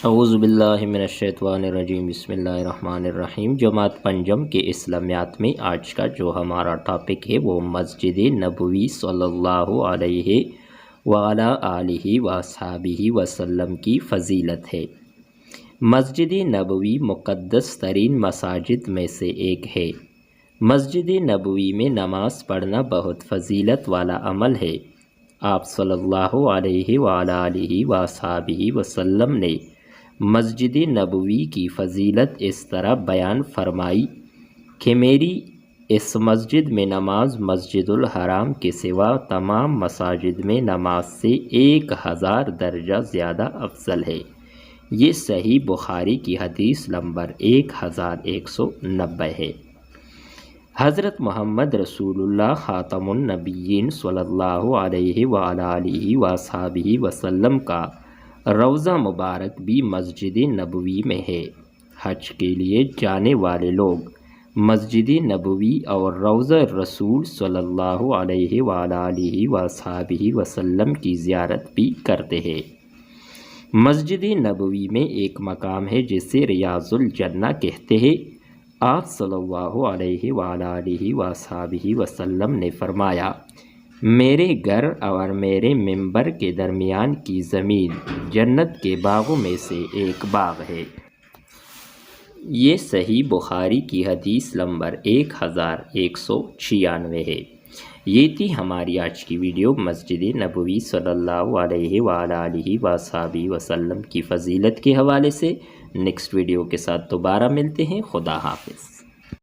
اعوذ باللہ من الشیطان الرجیم، بسم اللہ الرحمن الرحیم۔ جماعت پنجم کے اسلامیات میں آج کا جو ہمارا ٹاپک ہے وہ مسجد نبوی صلی اللہ علیہ وعلی آلہ وصحبہ وسلم کی فضیلت ہے۔ مسجد نبوی مقدس ترین مساجد میں سے ایک ہے۔ مسجد نبوی میں نماز پڑھنا بہت فضیلت والا عمل ہے۔ آپ صلی اللہ علیہ وعلی آلہ وصحبہ وسلم نے مسجد نبوی کی فضیلت اس طرح بیان فرمائی کہ میری اس مسجد میں نماز مسجد الحرام کے سوا تمام مساجد میں نماز سے 1000 درجہ زیادہ افضل ہے۔ یہ صحیح بخاری کی حدیث نمبر 1190 ہے۔ حضرت محمد رسول اللہ خاتم النبیین صلی اللہ علیہ وعلی آلہ وصحبہ وسلم کا روضہ مبارک بھی مسجد نبوی میں ہے۔ حج کے لیے جانے والے لوگ مسجد نبوی اور روضہ رسول صلی اللہ علیہ وعلی آلہ وصحبہ وسلم کی زیارت بھی کرتے ہیں۔ مسجد نبوی میں ایک مقام ہے جسے ریاض الجنہ کہتے ہیں۔ آپ صلی اللہ علیہ وعلی آلہ وصحبہ وسلم نے فرمایا، میرے گھر اور میرے منبر کے درمیان کی زمین جنت کے باغوں میں سے ایک باغ ہے۔ یہ صحیح بخاری کی حدیث نمبر 1196 ہے۔ یہ تھی ہماری آج کی ویڈیو مسجد نبوی صلی اللہ علیہ وعلی آلہ وصحبہ وسلم کی فضیلت کے حوالے سے۔ نیکسٹ ویڈیو کے ساتھ دوبارہ ملتے ہیں۔ خدا حافظ۔